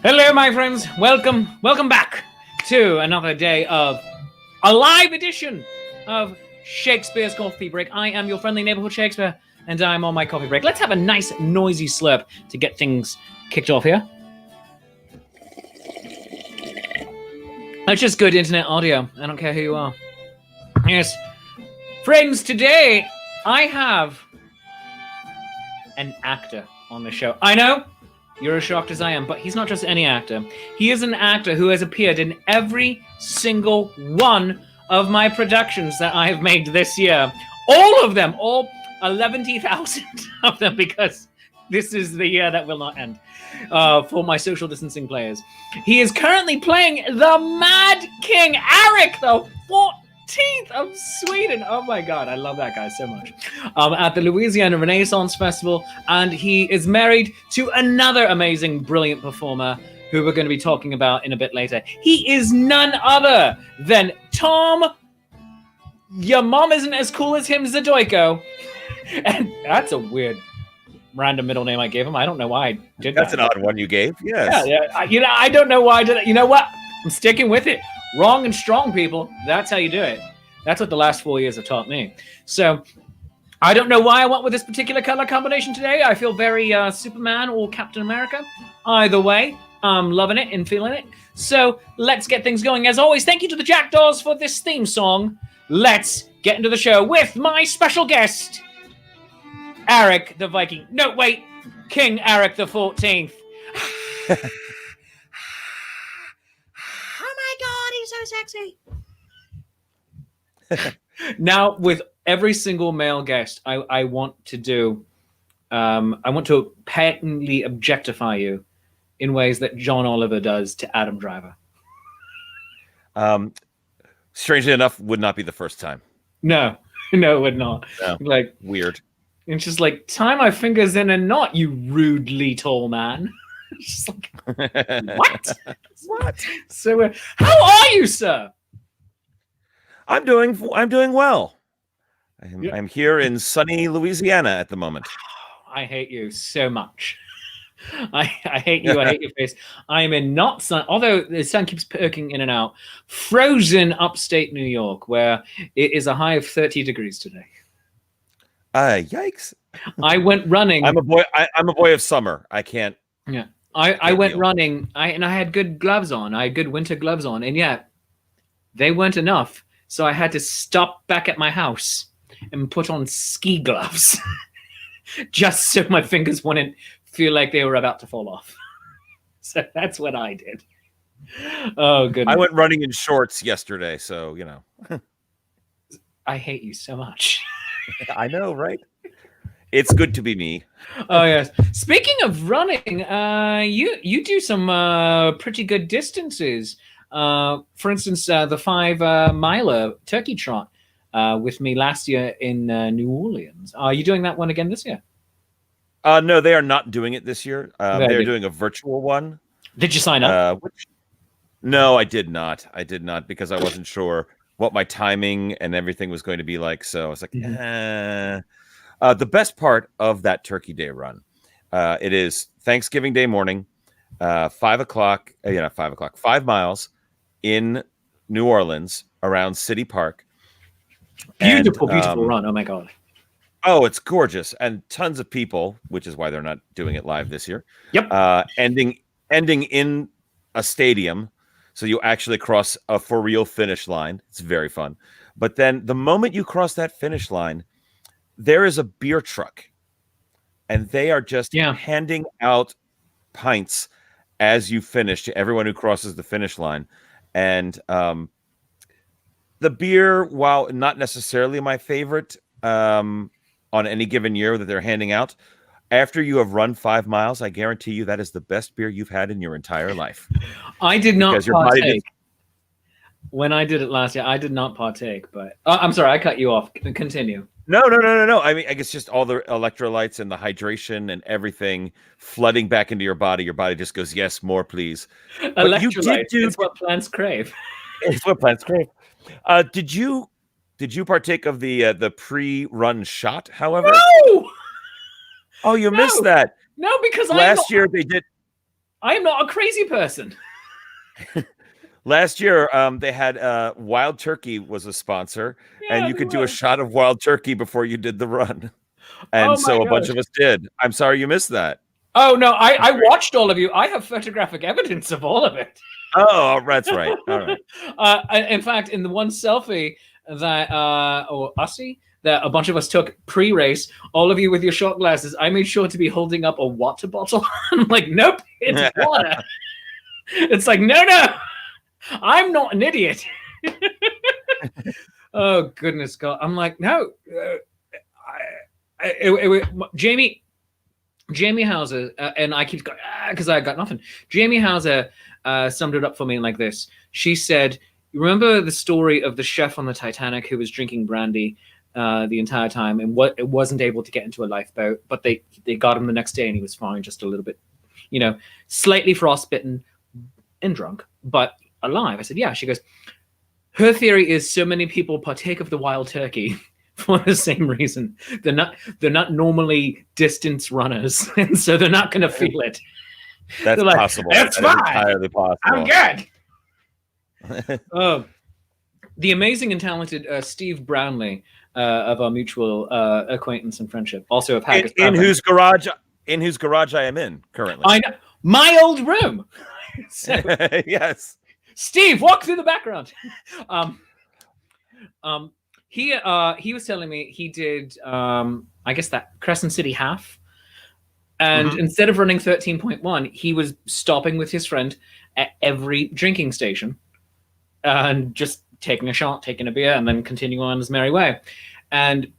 Hello, my friends. Welcome back to another day of a live edition of Shakespeare's Coffee Break. I am your friendly neighborhood Shakespeare, and I'm on my coffee break. Let's have a nice, noisy slurp to get things kicked off here. That's just good internet audio. I don't care who you are. Yes. Friends, today I have an actor on the show. I know. You're as shocked as I am, but he's not just any actor. He is an actor who has appeared in every single one of my productions that I have made this year. All of them, all 11,000 of them, because this is the year that will not end for my social distancing players. He is currently playing the Mad King, Eric the 14th of Sweden. Oh my God, I love that guy so much. At the Louisiana Renaissance Festival, and he is married to another amazing, brilliant performer who we're going to be talking about in a bit later. He is none other than Tom. Your mom isn't as cool as him, Zadoyko. And that's a weird, random middle name I gave him. I don't know why I did that. That's an odd one you gave. Yes. Yeah. I don't know why I did it. You know what? I'm sticking with it. Wrong and strong, people. That's how you do it. That's what the last 4 years have taught me. So I don't know why I went with this particular color combination today. I feel very Superman or Captain America. Either way, I'm loving it and feeling it. So let's get things going. As always, thank you to the Jackdaws for this theme song. Let's get into the show with my special guest, Eric the Viking. No, wait, King Eric the 14th. So sexy. Now, with every single male guest, I want to do, I want to patently objectify you in ways that John Oliver does to Adam Driver. Strangely enough, would not be the first time. No, it would not. No. Like weird. It's just like, tie my fingers in a knot, you rudely tall man. Just like, what? What? So, how are you, sir? I'm doing well. I'm here in sunny Louisiana at the moment. I hate you so much. I hate you. I hate your face. I'm in not sun, although the sun keeps perking in and out. Frozen upstate New York, where it is a high of 30 degrees today. Yikes! I went running. I'm a boy. I'm a boy of summer. I can't. Yeah. I went running, and I had good gloves on. I had good winter gloves on, and yet they weren't enough. So I had to stop back at my house and put on ski gloves just so my fingers wouldn't feel like they were about to fall off. So that's what I did. Oh, goodness. I went running in shorts yesterday, so, you know. I hate you so much. I know, right? It's good to be me. Oh, yes. Speaking of running, you do some pretty good distances. For instance, the 5-miler turkey trot with me last year in New Orleans. Are you doing that one again this year? No, they are not doing it this year. They're doing a virtual one. Did you sign up? No, I did not. I did not, because I wasn't sure what my timing and everything was going to be like. So I was like, The best part of that Turkey Day run, it is Thanksgiving Day morning, 5 o'clock, 5 miles in New Orleans around City Park. Beautiful run. Oh my God. Oh, it's gorgeous. And tons of people, which is why they're not doing it live this year. Yep. Ending in a stadium. So you actually cross a for real finish line. It's very fun. But then the moment you cross that finish line, there is a beer truck, and they are just handing out pints as you finish to everyone who crosses the finish line. And the beer, while not necessarily my favorite on any given year that they're handing out, after you have run 5 miles, I guarantee you that is the best beer you've had in your entire life. I did not partake. When I did it last year, I did not partake, but I'm sorry, I cut you off. Continue. No. I mean, I guess just all the electrolytes and the hydration and everything flooding back into your body. Your body just goes, yes, more, please. Electrolytes, it's what plants crave. It's what plants crave. Did you partake of the pre-run shot, however? No! Oh, you missed that. No, because last year they did. I am not a crazy person. Last year, they had Wild Turkey was a sponsor, and Yeah, you they could do were. a shot of Wild Turkey before you did the run. And Oh my so a bunch gosh. of us did. I'm sorry you missed that. Oh no, I watched all of you. I have photographic evidence of all of it. Oh, that's right. All right. In fact, in the one selfie that or Ussie that a bunch of us took pre-race, all of you with your shot glasses, I made sure to be holding up a water bottle. I'm like, nope, it's water. It's like, no, I'm not an idiot. Oh goodness God! I'm like, no, Jamie Hauser, and I keep going because I got nothing. Jamie Hauser summed it up for me like this. She said, "You remember the story of the chef on the Titanic who was drinking brandy the entire time and wasn't able to get into a lifeboat, but they got him the next day and he was fine, just a little bit, slightly frostbitten and drunk, but alive." I said, "Yeah." She goes, "Her theory is so many people partake of the wild turkey." For the same reason, they're not normally distance runners, and so they're not going to feel it. That's like, possible. It's that fine. Entirely possible. I'm good. The amazing and talented Steve Brownlee of our mutual acquaintance and friendship, also of Haggis. In whose garage I am in currently. I know, my old room. So, yes. Steve, walk through the background. He was telling me he did I guess that Crescent City half, and instead of running 13.1, he was stopping with his friend at every drinking station and just taking a shot, taking a beer, and then continuing on his merry way. And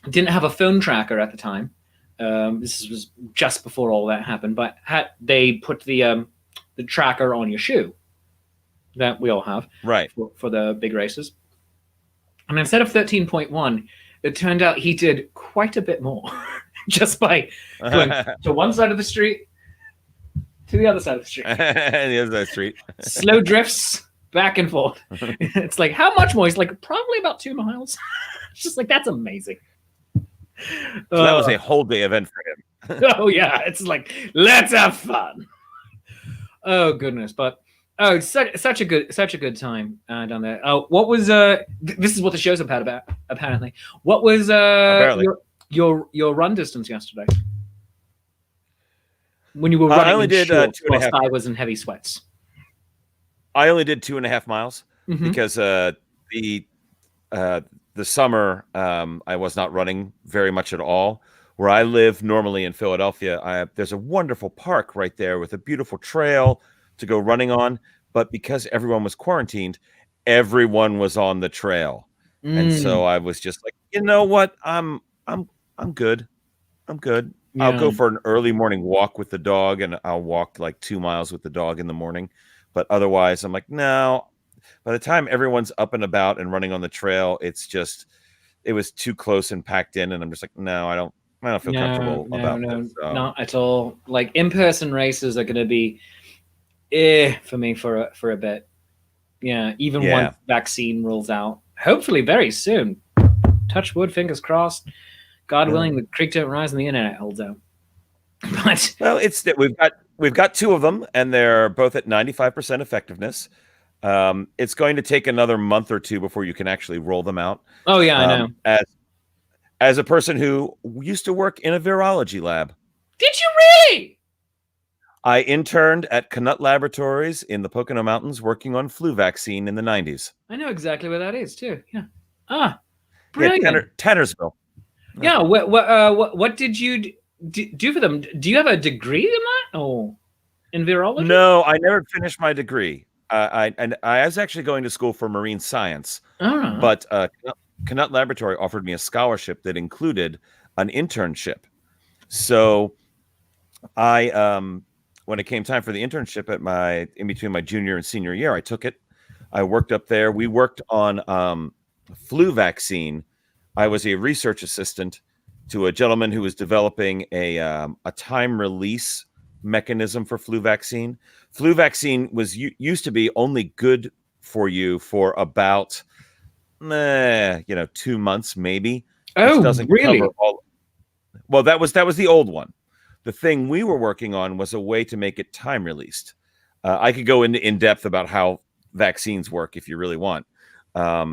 didn't have a phone tracker at the time. This was just before all that happened, but they put the tracker on your shoe that we all have, right, for the big races. And instead of 13.1, it turned out he did quite a bit more just by going to one side of the street to the other side of the street. The other side of the street. Slow drifts back and forth. It's like, how much more? He's like, probably about 2 miles. It's just like, that's amazing. So that was a whole day event for him. Oh, yeah. It's like, let's have fun. Oh, goodness. But oh, it's such a good time down there. Oh, what was this is what the show's about apparently. What was your run distance yesterday? When you were running, I only did 2.5. I was in heavy sweats. I only did 2.5 miles because the summer I was not running very much at all. Where I live normally in Philadelphia, there's a wonderful park right there with a beautiful trail to go running on, but because everyone was quarantined, everyone was on the trail. And so I was just like, you know what? I'm good. I'm good. Yeah. I'll go for an early morning walk with the dog, and I'll walk like 2 miles with the dog in the morning. But otherwise, I'm like, no. By the time everyone's up and about and running on the trail, it was too close and packed in, and I'm just like, no, I don't feel comfortable about this. So. Not at all. Like, in-person races are going to be for me for a bit. Yeah, even once vaccine rolls out, hopefully very soon. Touch wood, fingers crossed. God willing, the creek don't rise and the internet holds out. But well, we've got 2 of them, and they're both at 95% effectiveness. It's going to take another month or 2 before you can actually roll them out. Oh yeah, I know. As a person who used to work in a virology lab. Did you really? I interned at Canut Laboratories in the Pocono Mountains working on flu vaccine in the 90s. I know exactly where that is too. Yeah. Brilliant. Yeah, Tannersville. Yeah. What did you do for them? Do you have a degree in that? Oh, in virology? No, I never finished my degree. I was actually going to school for marine science, but Canut Laboratory offered me a scholarship that included an internship. So when it came time for the internship in between my junior and senior year, I took it. I worked up there. We worked on flu vaccine. I was a research assistant to a gentleman who was developing a time release mechanism for flu vaccine. Flu vaccine used to be only good for you for about 2 months maybe. Oh, really? Well, that was the old one. the thing we were working on was a way to make it time released. I could go into in depth about how vaccines work if you really want. I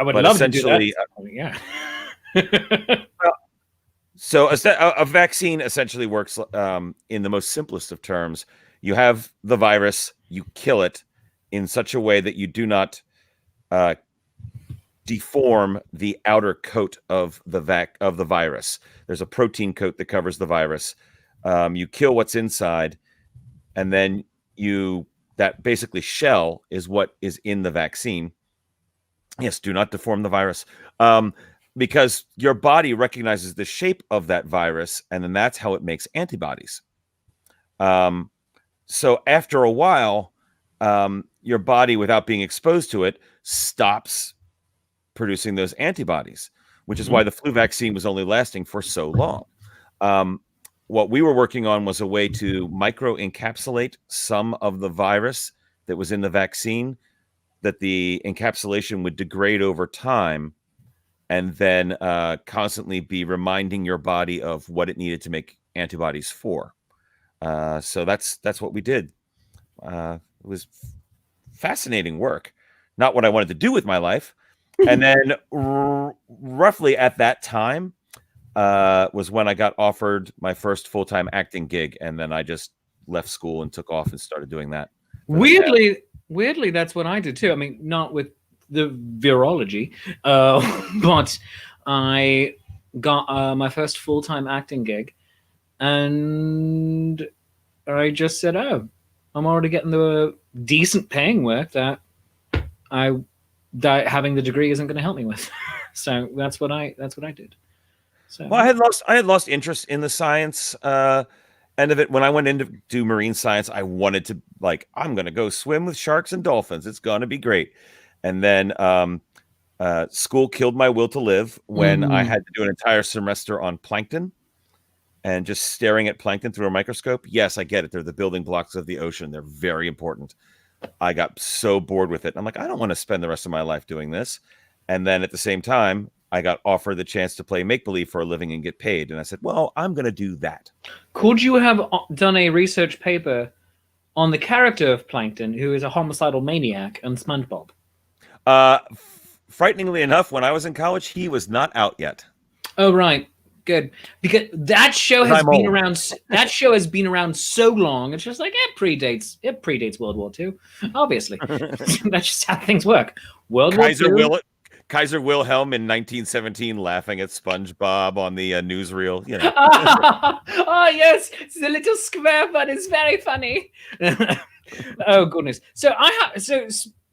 would but love to do that. essentially, Yeah. So a vaccine essentially works in the most simplest of terms. You have the virus, you kill it in such a way that you do not deform the outer coat of the virus. There's a protein coat that covers the virus. You kill what's inside, and then that basically shell is what is in the vaccine. Yes, do not deform the virus. Because your body recognizes the shape of that virus, and then that's how it makes antibodies. So after a while, your body, without being exposed to it, stops producing those antibodies, which is why the flu vaccine was only lasting for so long. What we were working on was a way to micro-encapsulate some of the virus that was in the vaccine, that the encapsulation would degrade over time, and then constantly be reminding your body of what it needed to make antibodies for. So that's what we did. It was fascinating work. Not what I wanted to do with my life. And then roughly at that time was when I got offered my first full-time acting gig. And then I just left school and took off and started doing that. Weirdly, that's what I did too. I mean, not with the virology, but I got my first full-time acting gig, and I just said, "Oh, I'm already getting the decent paying work that having the degree isn't going to help me with." So that's what I did. So well, I had lost interest in the science end of it. When I went in to do marine science, I wanted to I'm going to go swim with sharks and dolphins. It's going to be great. And then school killed my will to live when I had to do an entire semester on plankton and just staring at plankton through a microscope. Yes, I get it. They're the building blocks of the ocean. They're very important. I got so bored with it. I'm like, I don't want to spend the rest of my life doing this. And then at the same time, I got offered the chance to play make-believe for a living and get paid. And I said, well, I'm going to do that. Could you have done a research paper on the character of Plankton, who is a homicidal maniac, and SpongeBob? Frighteningly enough, when I was in college, he was not out yet. Oh, right. Good. Because that show has been around. That show has been around so long. It's just like it predates World War II. Obviously, that's just how things work. Kaiser Wilhelm in 1917 laughing at SpongeBob on the newsreel. You know. Oh yes, it's a little square, but it's very funny. Oh goodness. So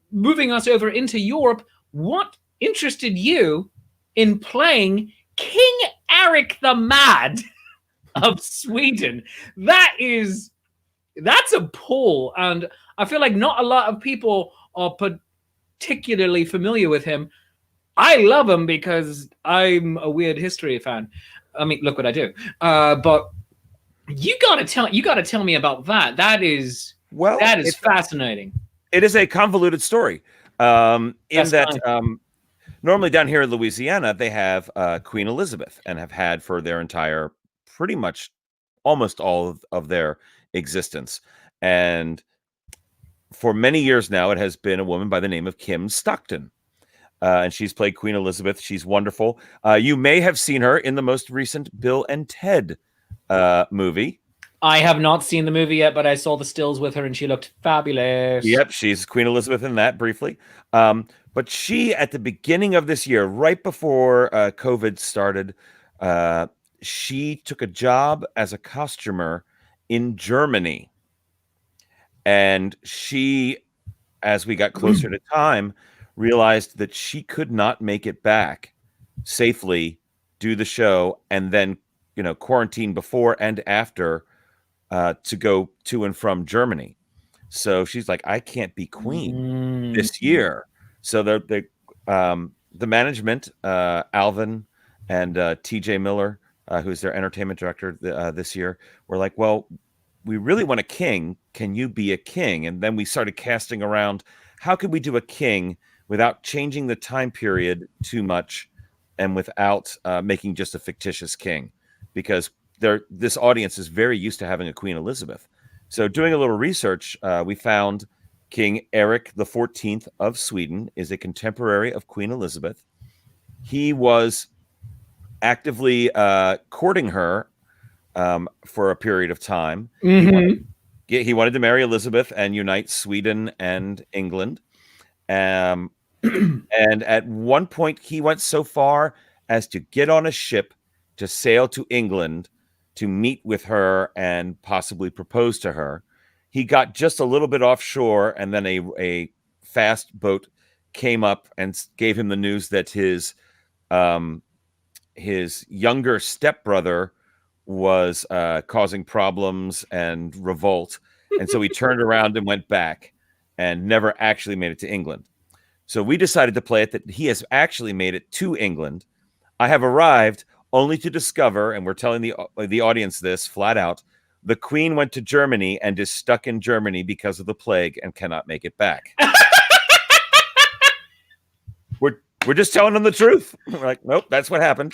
moving us over into Europe, what interested you in playing King Eric the Mad of Sweden? That's a pull, and I feel like not a lot of people are particularly familiar with him. I love him because I'm a weird history fan. I mean, look what I do. But you gotta tell me about that. That is fascinating. It is a convoluted story. Normally down here in Louisiana, they have Queen Elizabeth and have had for their entire, pretty much almost all of their existence. And for many years now, it has been a woman by the name of Kim Stockton. And she's played Queen Elizabeth. She's wonderful. You may have seen her in the most recent Bill and Ted movie. I have not seen the movie yet, but I saw the stills with her and she looked fabulous. Yep, she's Queen Elizabeth in that briefly. But she, at the beginning of this year, right before COVID started, she took a job as a costumer in Germany. And she, as we got closer to time, realized that she could not make it back safely, do the show, and then, quarantine before and after to go to and from Germany. So she's like, I can't be queen this year. So the management, Alvin and TJ Miller, who's their entertainment director this year, were like, well, we really want a king. Can you be a king? And then we started casting around, how could we do a king without changing the time period too much and without making just a fictitious king? Because this audience is very used to having a Queen Elizabeth. So doing a little research, we found King Eric the 14th of Sweden is a contemporary of Queen Elizabeth. He was actively courting her for a period of time. He wanted to marry Elizabeth and unite Sweden and England. And at one point, he went so far as to get on a ship to sail to England to meet with her and possibly propose to her. He got just a little bit offshore, and then a fast boat came up and gave him the news that his younger stepbrother was causing problems and revolt. And so he turned around and went back and never actually made it to England. So we decided to play it that he has actually made it to England. I have arrived only to discover, and we're telling the audience this flat out, the Queen went to Germany and is stuck in Germany because of the plague and cannot make it back. We're just telling them the truth. We're like, nope, that's what happened.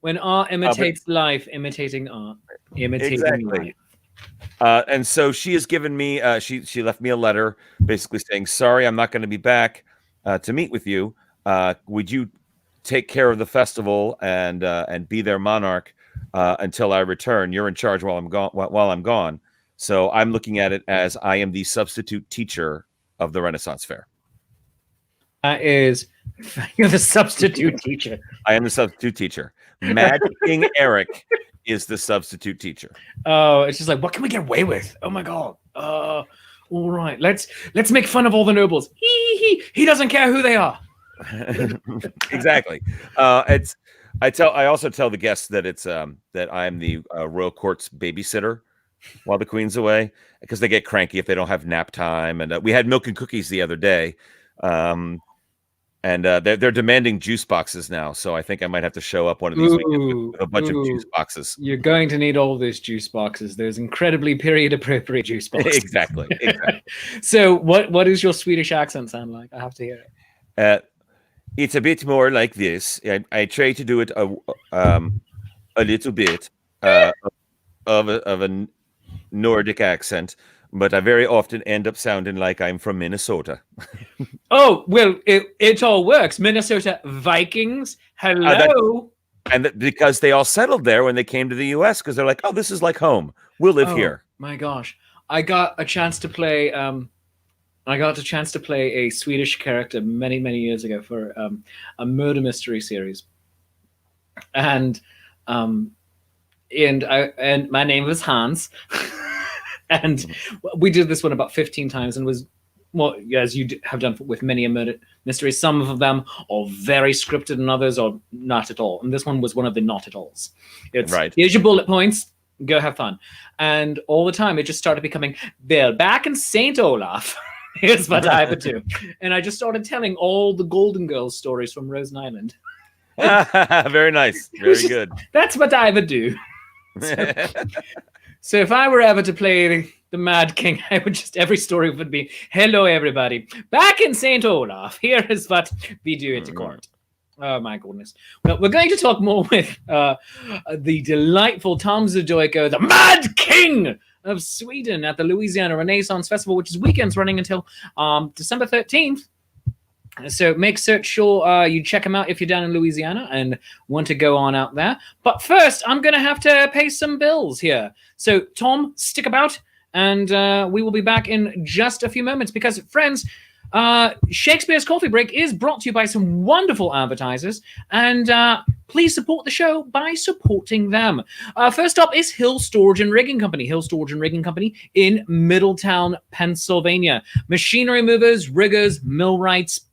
When art imitates life, imitating art, imitating life. And so she has given me, she left me a letter basically saying, sorry, I'm not going to be back to meet with you. Would you take care of the festival and be their monarch until I return? You're in charge while I'm gone. So I'm looking at it as I am the substitute teacher of the Renaissance Fair. That is, you're the substitute teacher. I am the substitute teacher. Mad King Eric is the substitute teacher. Oh, it's just like, what can we get away with? Oh my god. All right, let's make fun of all the nobles. He doesn't care who they are. Exactly. I also tell the guests that it's that I'm the royal court's babysitter while the Queen's away, because they get cranky if they don't have nap time. And we had milk and cookies the other day. And they're demanding juice boxes now, so I think I might have to show up one of these weekends with a bunch of juice boxes. You're going to need all these juice boxes. There's incredibly period-appropriate juice boxes. Exactly. So what does your Swedish accent sound like? I have to hear it. It's a bit more like this. I try to do it a little bit of a Nordic accent, but I very often end up sounding like I'm from Minnesota. Oh, well, it all works. Minnesota Vikings, hello. Because they all settled there when they came to the U.S. because they're like, oh, this is like home. We'll live here. My gosh. I got a chance to play a Swedish character many, many years ago for a murder mystery series. And my name was Hans. And we did this one about 15 times and was, well, as you have done with many a murder mystery, some of them are very scripted and others are not at all. And this one was one of the not at alls. It's right. Here's your bullet points. Go have fun. And all the time, it just started becoming, Bill, back in St. Olaf. Here's what I would do. And I just started telling all the Golden Girls stories from Rosen Island. Very nice. Very good. That's what I would do. So if I were ever to play the Mad King, I would just, every story would be, hello, everybody. Back in St. Olaf, here is what we do at the court. Oh, my goodness. Well, we're going to talk more with the delightful Tom Zadoyko, the Mad King of Sweden at the Louisiana Renaissance Festival, which is weekends running until December 13th. So make sure you check him out if you're down in Louisiana and want to go on out there. But first, I'm going to have to pay some bills here. So, Tom, stick about, and we will be back in just a few moments because, friends, Shakespeare's Coffee Break is brought to you by some wonderful advertisers, and please support the show by supporting them. First up is Hill Storage and Rigging Company. Hill Storage and Rigging Company in Middletown, Pennsylvania. Machinery movers, riggers, millwrights.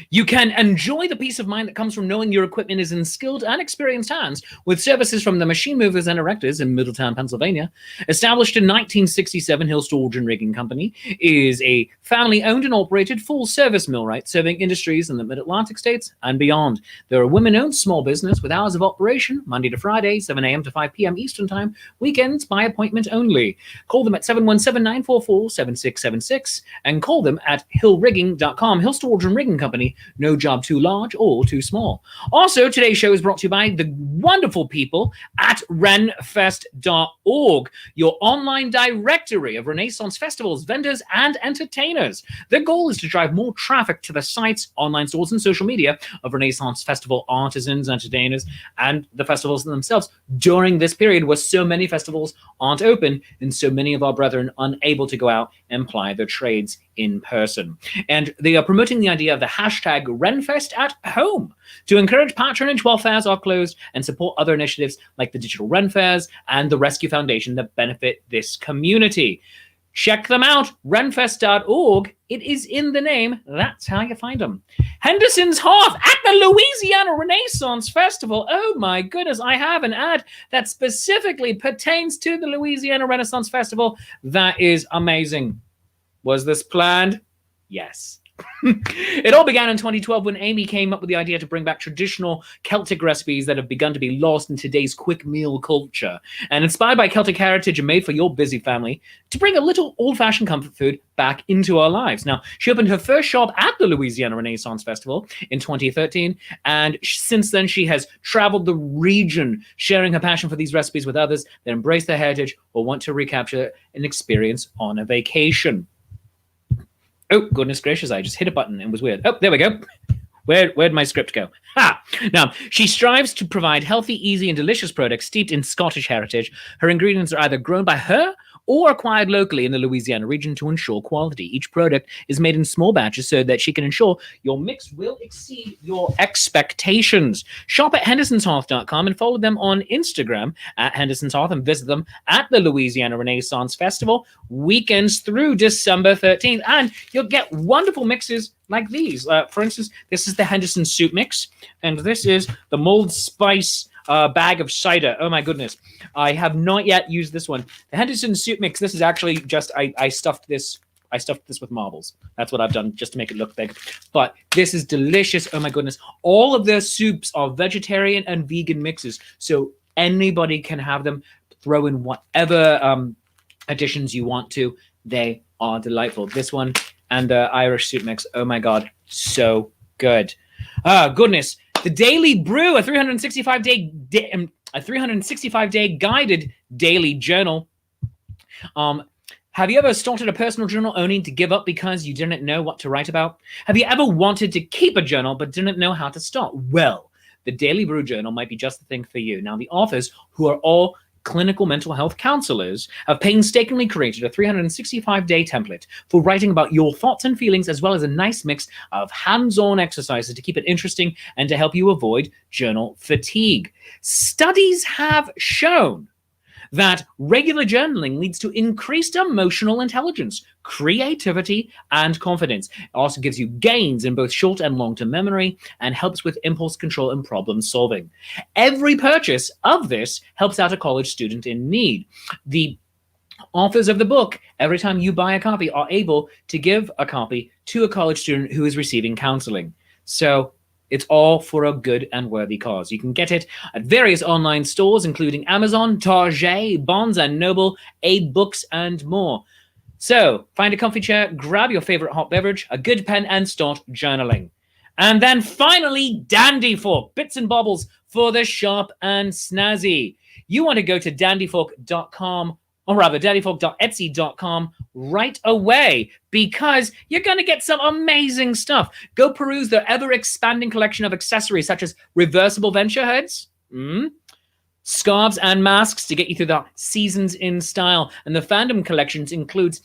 You can enjoy the peace of mind that comes from knowing your equipment is in skilled and experienced hands with services from the Machine Movers and Erectors in Middletown, Pennsylvania. Established in 1967, Hill Storage and Rigging Company is a family-owned and operated full-service millwright serving industries in the Mid-Atlantic states and beyond. They're a women-owned small business with hours of operation Monday to Friday, 7 a.m. to 5 p.m. Eastern Time, weekends by appointment only. Call them at 717-944-7676 and call them at hillrigging.com. Hill Storage and Rigging Company. No job too large or too small. Also, today's show is brought to you by the wonderful people at renfest.org, your online directory of Renaissance festivals, vendors, and entertainers. Their goal is to drive more traffic to the sites, online stores, and social media of Renaissance festival artisans, entertainers, and the festivals themselves during this period where so many festivals aren't open and so many of our brethren unable to go out and ply their trades in person. And they are promoting the idea of the hashtag Renfest at home to encourage patronage while fairs are closed and support other initiatives like the Digital Ren Fairs and the Rescue Foundation that benefit this community. Check them out, renfest.org. It is in the name. That's how you find them. Henderson's Hearth at the Louisiana Renaissance Festival. Oh my goodness, I have an ad that specifically pertains to the Louisiana Renaissance Festival. That is amazing. Was this planned? Yes. It all began in 2012 when Amy came up with the idea to bring back traditional Celtic recipes that have begun to be lost in today's quick meal culture. And inspired by Celtic heritage and made for your busy family, to bring a little old-fashioned comfort food back into our lives. Now, she opened her first shop at the Louisiana Renaissance Festival in 2013, and since then she has traveled the region, sharing her passion for these recipes with others that embrace their heritage or want to recapture an experience on a vacation. Oh, goodness gracious, I just hit a button and it was weird. Oh, there we go. Where'd my script go? Ha! Now, she strives to provide healthy, easy, and delicious products steeped in Scottish heritage. Her ingredients are either grown by her or acquired locally in the Louisiana region to ensure quality. Each product is made in small batches so that she can ensure your mix will exceed your expectations. Shop at hendersonshearth.com and follow them on Instagram at Henderson's Hearth and visit them at the Louisiana Renaissance Festival weekends through December 13th. And you'll get wonderful mixes like these. For instance, this is the Henderson Soup Mix, and this is the Mulled Spice bag of cider. Oh my goodness, I have not yet used this one. The Henderson Soup Mix, this is actually just I stuffed this with marbles. That's what I've done just to make it look big. But this is delicious. Oh my goodness. All of their soups are vegetarian and vegan mixes, so anybody can have them. Throw in whatever additions you want to. They are delightful. This one and the Irish Soup Mix. Oh my God, so good. Goodness. The Daily Brew, a 365-day guided daily journal. Have you ever started a personal journal only to give up because you didn't know what to write about? Have you ever wanted to keep a journal but didn't know how to start? Well, the Daily Brew journal might be just the thing for you. Now, the authors, who are all clinical mental health counselors, have painstakingly created a 365-day template for writing about your thoughts and feelings, as well as a nice mix of hands-on exercises to keep it interesting and to help you avoid journal fatigue. Studies have shown that regular journaling leads to increased emotional intelligence, creativity, and confidence. It also gives you gains in both short and long-term memory and helps with impulse control and problem solving. Every purchase of this helps out a college student in need. The authors of the book, every time you buy a copy, are able to give a copy to a college student who is receiving counseling. So it's all for a good and worthy cause. You can get it at various online stores, including Amazon, Target, Barnes & Noble, Aid Books, and more. So find a comfy chair, grab your favorite hot beverage, a good pen, and start journaling. And then finally, Dandy Fork, bits and bobbles for the sharp and snazzy. You want to go to dandyfork.com, or rather dandyfork.etsy.com right away, because you're going to get some amazing stuff. Go peruse the ever-expanding collection of accessories such as reversible venture hoods, scarves and masks to get you through the seasons in style. And the fandom collections includes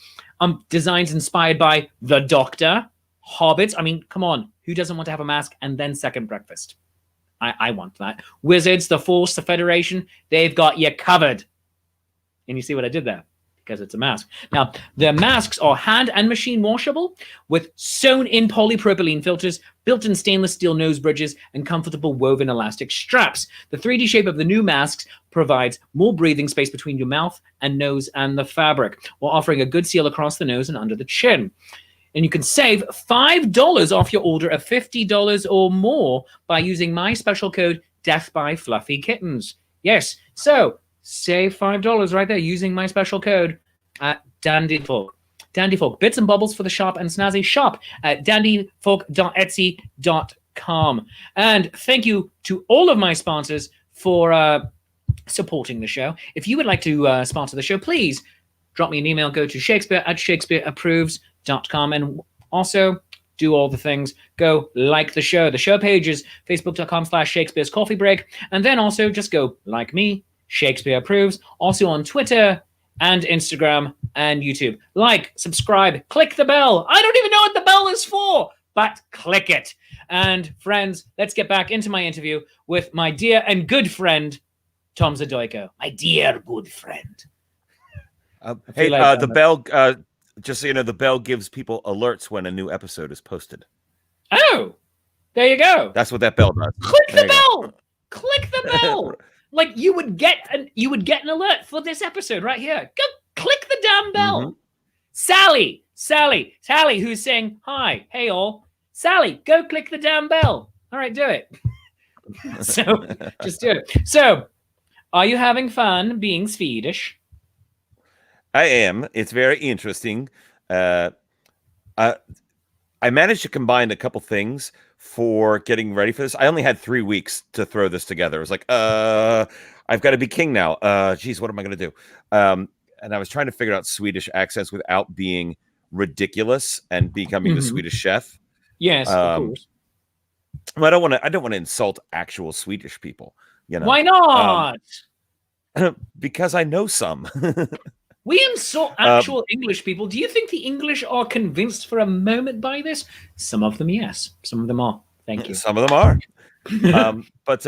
designs inspired by the Doctor, Hobbits. I mean, come on, who doesn't want to have a mask and then second breakfast? I want that. Wizards, the Force, the Federation, they've got you covered. And you see what I did there? Because it's a mask. Now, the masks are hand and machine washable with sewn-in polypropylene filters, built-in stainless steel nose bridges, and comfortable woven elastic straps. The 3D shape of the new masks provides more breathing space between your mouth and nose and the fabric, while offering a good seal across the nose and under the chin. And you can save $5 off your order of $50 or more by using my special code DeathByFluffyKittens. Yes, so save $5 right there using my special code at Dandy Fork. Dandy Fork, bits and bobbles for the sharp and snazzy. Shop at dandyfork.etsy.com. And thank you to all of my sponsors for supporting the show. If you would like to sponsor the show, please drop me an email. Go to Shakespeare@ShakespeareApproves.com, and also do all the things. Go like the show. The show page is facebook.com/Shakespeare's Coffee Break. And then also just go like me, Shakespeare Approves. Also on Twitter and Instagram and YouTube. Like, subscribe, click the bell. I don't even know what the bell is for, but click it. And friends, let's get back into my interview with my dear and good friend, Tom Zadoyko. My dear good friend. Hey, the bell, just so you know, the bell gives people alerts when a new episode is posted. Oh, there you go. That's what that bell does. Click the bell. Click the bell. Like you would get an alert for this episode right here. Go click the damn bell. Sally, who's saying hi, hey all. Sally, go click the damn bell. All right, do it. So just do it. So, are you having fun being Swedish? I am. It's very interesting. I managed to combine a couple things for getting ready for this. I only had 3 weeks to throw this together. I was like, I've got to be king now. Geez, what am I going to do? And I was trying to figure out Swedish accents without being ridiculous and becoming the Swedish chef. Yes, of course. Well, I don't want to insult actual Swedish people. You know, why not? Because I know some. We insult actual English people. Do you think the English are convinced for a moment by this? Some of them, yes. Some of them are. Thank you. Some of them are. But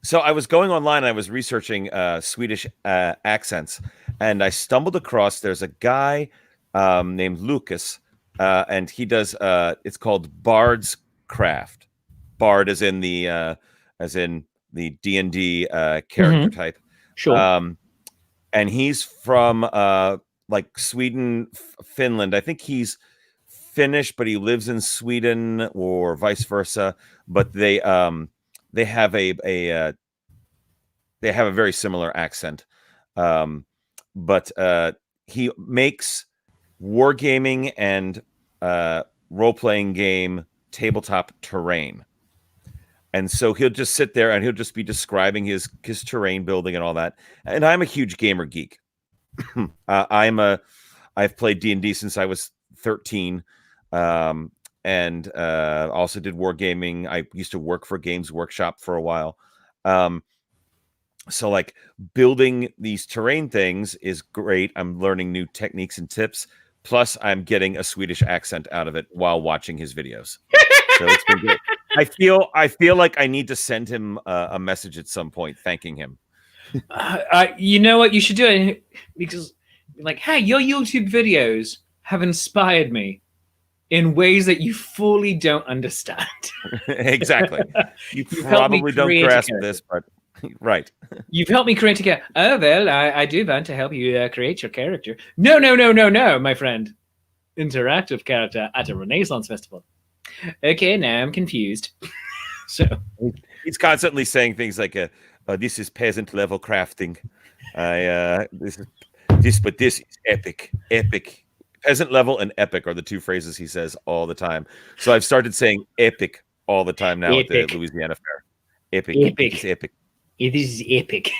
so I was going online and I was researching Swedish accents, and I stumbled across there's a guy named Lucas, and he does it's called BardsCraft. Bard as in the D&D character type. Sure. And he's from like Sweden, Finland. I think he's Finnish, but he lives in Sweden, or vice versa. But they have a very similar accent. But he makes wargaming and role-playing game tabletop terrain. And so he'll just sit there and he'll just be describing his terrain building and all that. And I'm a huge gamer geek. I've played D&D since I was 13, and also did wargaming. I used to work for Games Workshop for a while. So like building these terrain things is great. I'm learning new techniques and tips. Plus, I'm getting a Swedish accent out of it while watching his videos. So it's been good. I feel like I need to send him a message at some point thanking him. You know what? You should do it because, like, hey, your YouTube videos have inspired me in ways that you fully don't understand. Exactly. You probably don't grasp this, but right. You've helped me create a character. Oh, well, I do want to help you create your character. No, my friend. Interactive character at a Renaissance Festival. Okay, now I'm confused. So he's constantly saying things like, "This is peasant level crafting. This is epic. Peasant level and epic are the two phrases he says all the time. So I've started saying epic all the time now at the Louisiana Fair. Epic. It's epic. It is epic.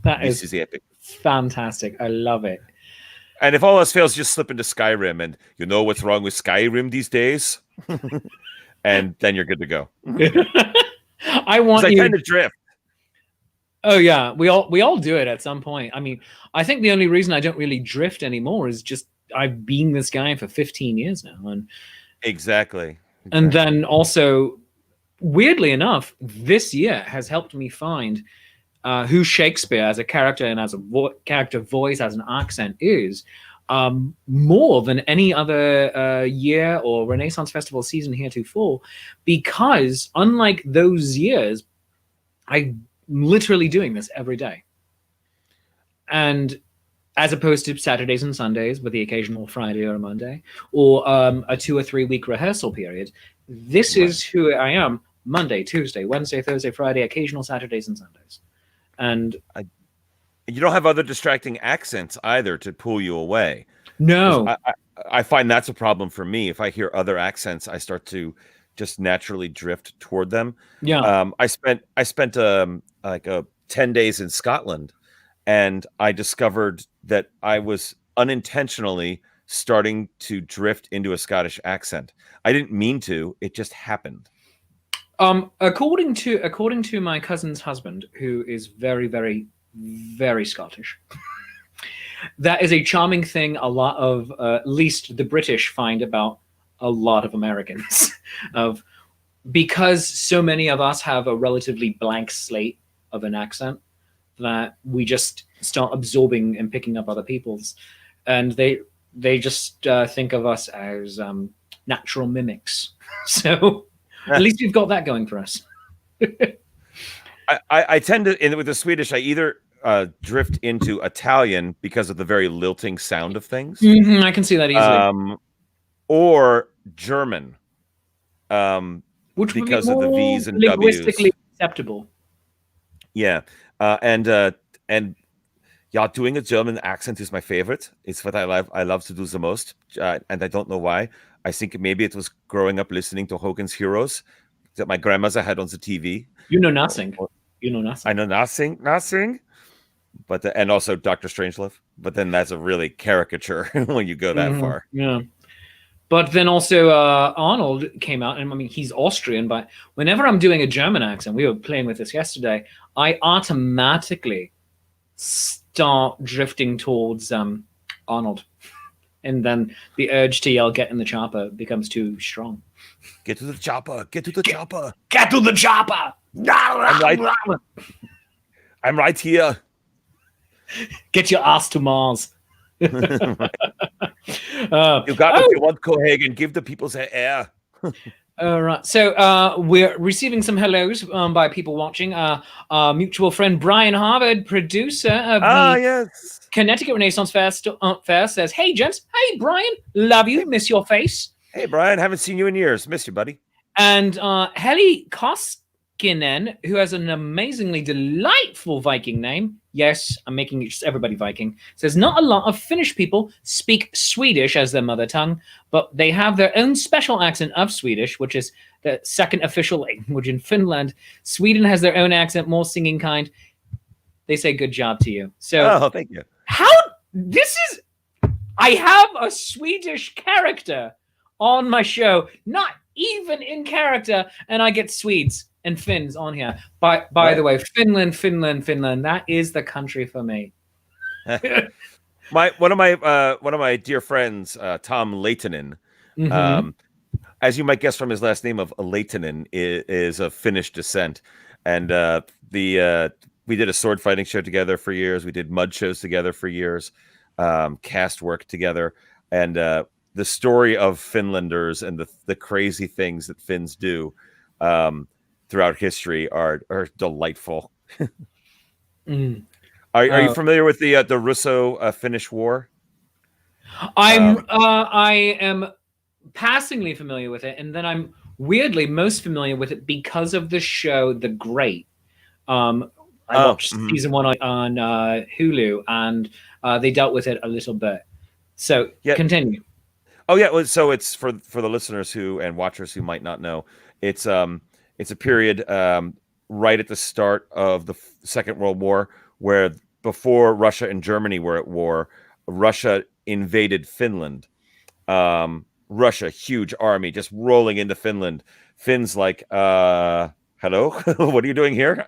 This is epic. Fantastic. I love it. And if all else fails, just slip into Skyrim, and you know what's wrong with Skyrim these days, and then you're good to go. I tend to drift. Oh yeah, we all do it at some point. I mean, I think the only reason I don't really drift anymore is just I've been this guy for 15 years now, and exactly. And then also, weirdly enough, this year has helped me find who Shakespeare as a character and as a character voice, as an accent is, more than any other year or Renaissance Festival season heretofore, because unlike those years, I'm literally doing this every day. And as opposed to Saturdays and Sundays with the occasional Friday or a Monday, or a 2 or 3 week rehearsal period, this is who I am Monday, Tuesday, Wednesday, Thursday, Friday, occasional Saturdays and Sundays. And you don't have other distracting accents either to pull you away. No. I find that's a problem for me. If I hear other accents, I start to just naturally drift toward them. Yeah. I spent like 10 days in Scotland, and I discovered that I was unintentionally starting to drift into a Scottish accent. I didn't mean to; it just happened. According to my cousin's husband, who is very, very, very Scottish, that is a charming thing. A lot of, at least the British, find about a lot of Americans, because so many of us have a relatively blank slate of an accent that we just start absorbing and picking up other people's, and they just think of us as natural mimics. So at least we've got that going for us. I tend to, with the Swedish, I either drift into Italian because of the very lilting sound of things. I can see that easily. Or German, which because would be of the more V's and W's. Linguistically acceptable. Yeah, and yeah, doing a German accent is my favorite. It's what I love to do the most, and I don't know why. I think maybe it was growing up listening to Hogan's Heroes that my grandmother had on the TV. You know nothing. You know nothing. I know nothing. But and also Dr. Strangelove. But then that's a really caricature when you go that far. Yeah. But then also Arnold came out, and I mean, he's Austrian, but whenever I'm doing a German accent, we were playing with this yesterday, I automatically start drifting towards Arnold. And then the urge to yell, "Get in the chopper," becomes too strong. Get to the chopper. Get to the chopper. Get to the chopper. I'm right here. Get your ass to Mars. You got what you want, Cohagen. Give the people their air. All right. So we're receiving some hellos by people watching. Our mutual friend Brian Harvard, producer of the Connecticut Renaissance Fair, says, "Hey, gents. Hey, Brian. Love you. Miss your face." Hey, Brian. Haven't seen you in years. Miss you, buddy. And Heli Koskinen, who has an amazingly delightful Viking name. Yes, I'm making just everybody Viking. Says, "Not a lot of Finnish people speak Swedish as their mother tongue, but they have their own special accent of Swedish, which is the second official language in Finland. Sweden has their own accent, more singing kind." They say, "Good job to you." So, thank you. I have a Swedish character on my show, not even in character, and I get Swedes and Finns on here. By the way, Finland, that is the country for me. One of my dear friends, Tom Leitonen, as you might guess from his last name of Leitonen, is of Finnish descent, and we did a sword fighting show together for years. We did mud shows together for years, cast work together, and the story of Finlanders and the crazy things that Finns do throughout history are delightful. Are you familiar with the Russo-Finnish War? I am passingly familiar with it, and then I'm weirdly most familiar with it because of the show The Great. I watched season 1 on Hulu, and they dealt with it a little bit. So continue. Oh yeah, well, so it's for the listeners and watchers who might not know. It's a period right at the start of the Second World War, where before Russia and Germany were at war, Russia invaded Finland. Russia, huge army, just rolling into Finland. Finns like, hello, what are you doing here?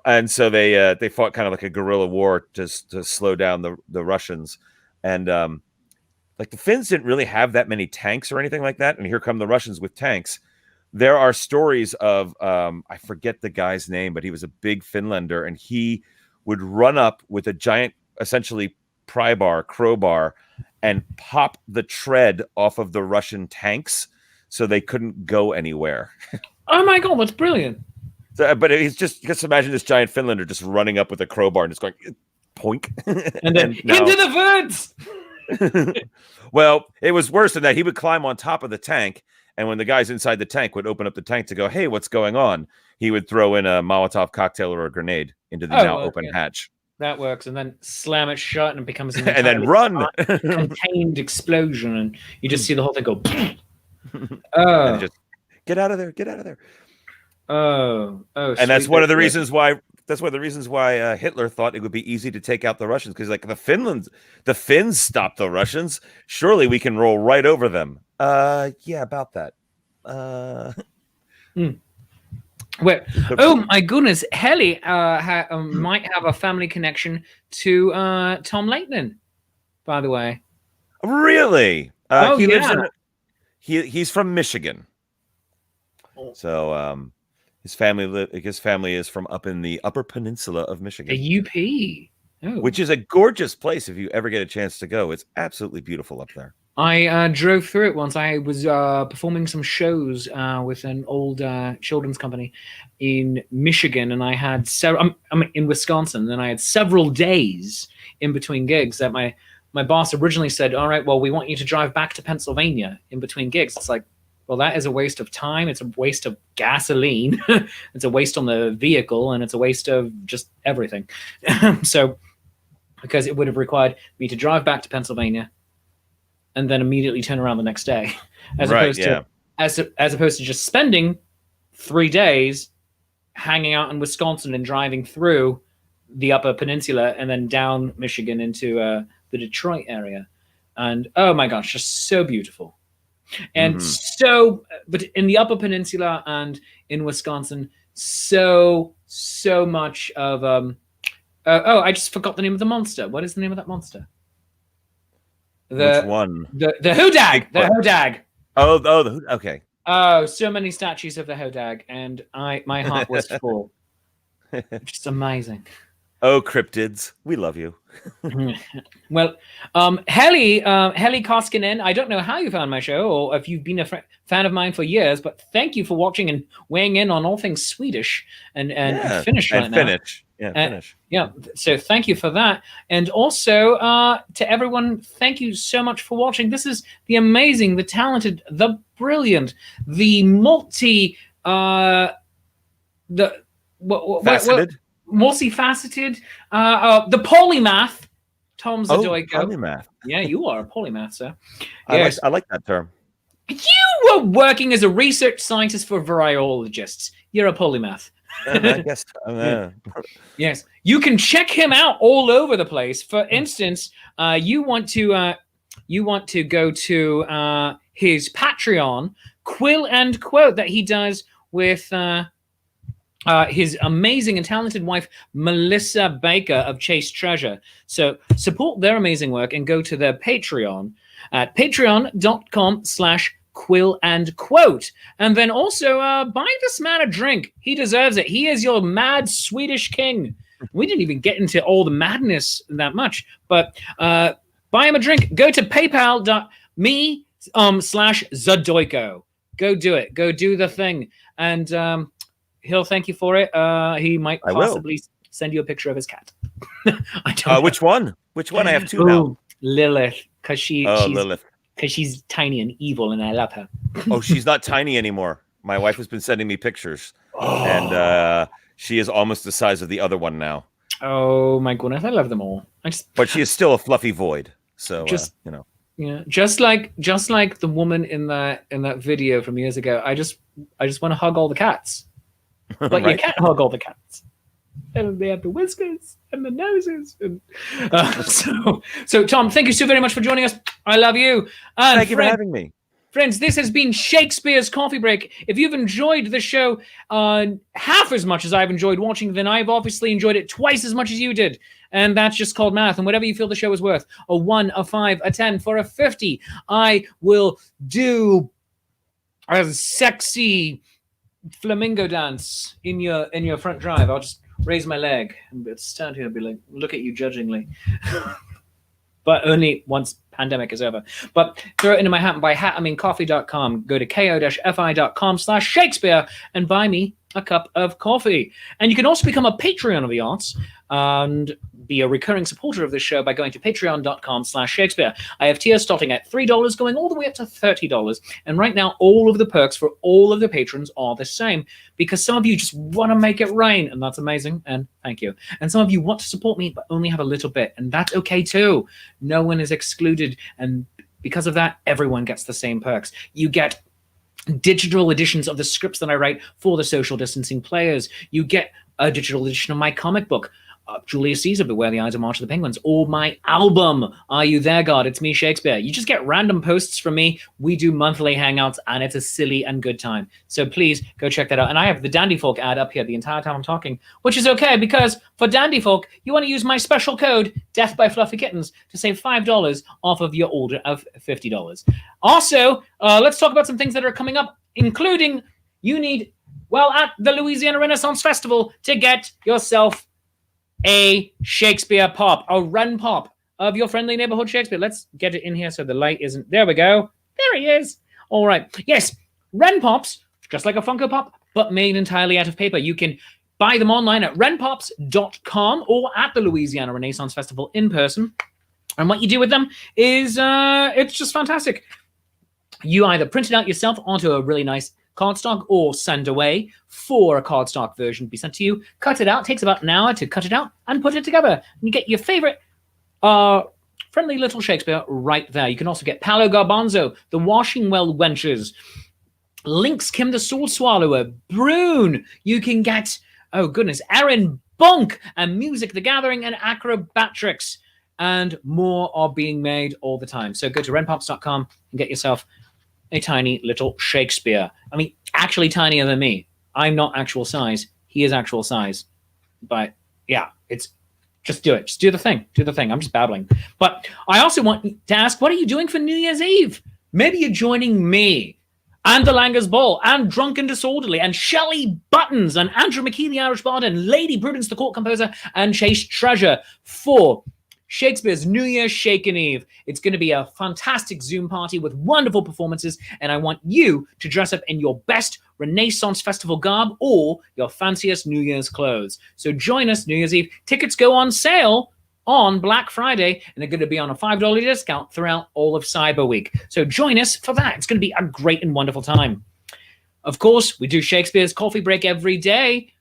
And so they fought kind of like a guerrilla war to slow down the Russians. And like the Finns didn't really have that many tanks or anything like that. And here come the Russians with tanks. There are stories of, I forget the guy's name, but he was a big Finlander, and he would run up with a giant, essentially crowbar, and pop the tread off of the Russian tanks so they couldn't go anywhere. Oh my God, that's brilliant. So, but he's just imagine this giant Finlander just running up with a crowbar and just going, poink. And then into the woods! Well, it was worse than that. He would climb on top of the tank, and when the guys inside the tank would open up the tank to go, hey, what's going on? He would throw in a Molotov cocktail or a grenade into the now open hatch. That works, and then slam it shut, and it becomes an and then run contained explosion, and you just see the whole thing go. And Get out of there! Get out of there! Oh, And that's one of the reasons why. That's one of the reasons why Hitler thought it would be easy to take out the Russians, because like the Finns stopped the Russians. Surely we can roll right over them. Yeah, about that. Well, oh my goodness, Helly might have a family connection to Tom Laitman, by the way. Really? He lives in. He's from Michigan. So his family is from up in the Upper Peninsula of Michigan. The UP. Which is a gorgeous place if you ever get a chance to go. It's absolutely beautiful up there. I drove through it once. I was performing some shows with an old children's company in Michigan, and I had in Wisconsin, and I had several days in between gigs that my boss originally said, all right, well, we want you to drive back to Pennsylvania in between gigs. It's like, well, that is a waste of time. It's a waste of gasoline. It's a waste on the vehicle, and it's a waste of just everything. So, because it would have required me to drive back to Pennsylvania and then immediately turn around the next day, as opposed to just spending 3 days hanging out in Wisconsin and driving through the Upper Peninsula and then down Michigan into the Detroit area. And oh my gosh, just so beautiful. And but in the Upper Peninsula and in Wisconsin, so much of I just forgot the name of the monster. What is the name of that monster? Which one? The Hodag. The Hodag. Okay. Oh, so many statues of the Hodag, and my heart was full. Just amazing. Oh, cryptids, we love you. Well, Helly Koskinen, I don't know how you found my show or if you've been a fan of mine for years, but thank you for watching and weighing in on all things Swedish and Finnish right now. Finnish. Yeah, Finnish. Yeah, so thank you for that. And also to everyone, thank you so much for watching. This is the amazing, the talented, the brilliant, the faceted. Multifaceted, the polymath, Tom Zadoyko. Polymath. Yeah, you are a polymath, sir. Yes. I like that term. You were working as a research scientist for virologists. You're a polymath. I guess. Yes, you can check him out all over the place. For instance, you want to go to his Patreon, Quill and Quote, that he does with his amazing and talented wife, Melissa Baker of Chase Treasure. So support their amazing work and go to their Patreon at patreon.com/Quill and Quote. And then also buy this man a drink. He deserves it. He is your mad Swedish king. We didn't even get into all the madness that much, but buy him a drink. Go to paypal.me/Zadoyko. Go do it. Go do the thing. And he'll thank you for it. He might possibly send you a picture of his cat. I don't which one? Which one? I have two now. Lilith, because Lilith. Because she's tiny and evil, and I love her. Oh, she's not tiny anymore. My wife has been sending me pictures, and she is almost the size of the other one now. Oh my goodness, I love them all. But she is still a fluffy void. So yeah, just like the woman in that video from years ago. I just want to hug all the cats. But right. You can't hug all the cats. And they have the whiskers and the noses. And, so, Tom, thank you so very much for joining us. I love you. And thank you for having me. Friends, this has been Shakespeare's Coffee Break. If you've enjoyed the show half as much as I've enjoyed watching, then I've obviously enjoyed it twice as much as you did. And that's just called math. And whatever you feel the show is worth, a 1, a 5, a 10, for a 50, I will do a sexy flamingo dance in your front drive. I'll just raise my leg and stand here and be like, look at you judgingly. But only once pandemic is over. But throw it into my hat, and by hat I mean coffee.com. Go to ko-fi.com/Shakespeare and buy me a cup of coffee. And you can also become a Patreon of the arts and be a recurring supporter of this show by going to patreon.com/Shakespeare. I have tiers starting at $3 going all the way up to $30. And right now, all of the perks for all of the patrons are the same, because some of you just want to make it rain, and that's amazing, and thank you. And some of you want to support me, but only have a little bit, and that's okay too. No one is excluded, and because of that, everyone gets the same perks. You get digital editions of the scripts that I write for the social distancing players. You get a digital edition of my comic book, Julius Caesar, Beware the Eyes of March of the Penguins, or my album, Are You There, God? It's Me, Shakespeare. You just get random posts from me. We do monthly hangouts, and it's a silly and good time. So please go check that out. And I have the Dandy Folk ad up here the entire time I'm talking, which is okay, because for Dandy Folk, you want to use my special code, DeathByFluffyKittens, to save $5 off of your order of $50. Also, let's talk about some things that are coming up, including you need, well, at the Louisiana Renaissance Festival, to get yourself a Shakespeare pop, a run pop of your friendly neighborhood Shakespeare. Let's get it in here so the light isn't... There we go. There he is. All right. Yes, Ren Pops, just like a Funko Pop, but made entirely out of paper. You can buy them online at renpops.com or at the Louisiana Renaissance Festival in person. And what you do with them is it's just fantastic. You either print it out yourself onto a really nice cardstock or send away for a cardstock version to be sent to you. Cut it out. It takes about an hour to cut it out and put it together. And you get your favorite friendly little Shakespeare right there. You can also get Paolo Garbanzo, the Washingwell Wenches, Lynx Kim the Sword Swallower, Brune. You can get, oh goodness, Aaron Bunk, and Music the Gathering, and Acrobatrix. And more are being made all the time. So go to renpops.com and get yourself a tiny little Shakespeare. I mean, actually tinier than me. I'm not actual size. He is actual size. But yeah, it's just do it. Just do the thing. Do the thing. I'm just babbling. But I also want to ask, what are you doing for New Year's Eve? Maybe you're joining me and the Langers Ball and Drunken Disorderly and Shelley Buttons and Andrew McKee, the Irish Bard, and Lady Prudence, the Court Composer, and Chase Treasure for Shakespeare's New Year's Shaken Eve. It's going to be a fantastic Zoom party with wonderful performances, and I want you to dress up in your best Renaissance Festival garb or your fanciest New Year's clothes. So join us New Year's Eve. Tickets go on sale on Black Friday, and they're going to be on a $5 discount throughout all of Cyber Week. So join us for that. It's going to be a great and wonderful time. Of course, we do Shakespeare's Coffee Break every day,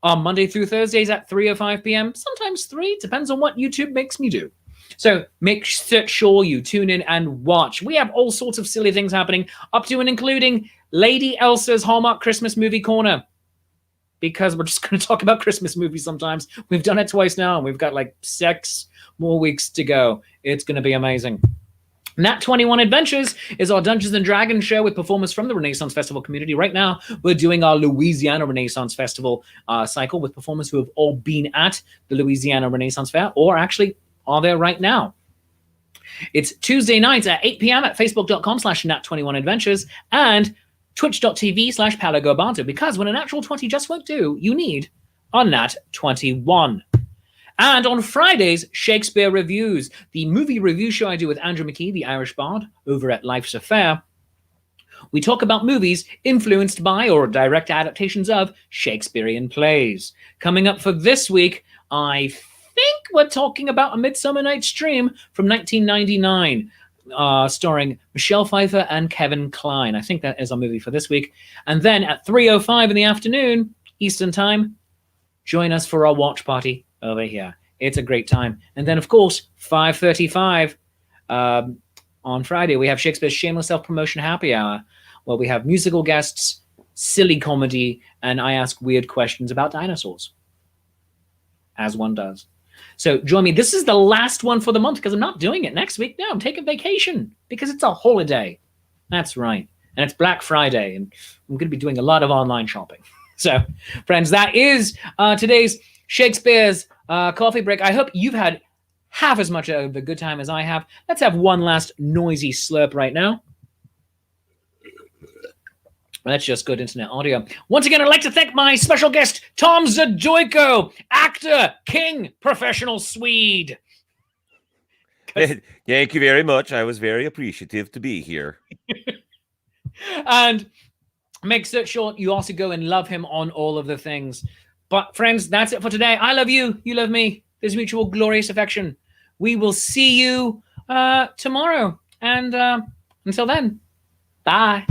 on Monday through Thursdays at 3:05 p.m., sometimes 3, depends on what YouTube makes me do. So make sure you tune in and watch. We have all sorts of silly things happening, up to and including Lady Elsa's Hallmark Christmas Movie Corner, because we're just going to talk about Christmas movies sometimes. We've done it twice now, and we've got like 6 more weeks to go. It's going to be amazing. Nat 21 Adventures is our Dungeons & Dragons show with performers from the Renaissance Festival community. Right now, we're doing our Louisiana Renaissance Festival cycle with performers who have all been at the Louisiana Renaissance Fair, or actually are there right now. It's Tuesday nights at 8 p.m. at facebook.com/Nat21Adventures and twitch.tv/PalagoBanto, because when a natural 20 just won't do, you need a Nat 21. And on Fridays, Shakespeare Reviews, the movie review show I do with Andrew McKee, the Irish Bard, over at Life's Affair. We talk about movies influenced by or direct adaptations of Shakespearean plays. Coming up for this week, I think we're talking about A Midsummer Night's Dream from 1999, starring Michelle Pfeiffer and Kevin Kline. I think that is our movie for this week. And then at 3:05 in the afternoon, Eastern Time, join us for our watch party over here. It's a great time. And then, of course, 5:35 on Friday, we have Shakespeare's Shameless Self-Promotion Happy Hour, where we have musical guests, silly comedy, and I ask weird questions about dinosaurs, as one does. So join me. This is the last one for the month, because I'm not doing it next week. No, I'm taking vacation because it's a holiday. That's right. And it's Black Friday, and I'm going to be doing a lot of online shopping. So, friends, that is today's Shakespeare's Coffee Break. I hope you've had half as much of a good time as I have. Let's have one last noisy slurp right now. That's just good internet audio. Once again, I'd like to thank my special guest, Tom Zadoyko, actor, king, professional Swede. Thank you very much. I was very appreciative to be here. And make sure you also go and love him on all of the things. But friends, that's it for today. I love you. You love me. There's mutual glorious affection. We will see you tomorrow. And until then, bye.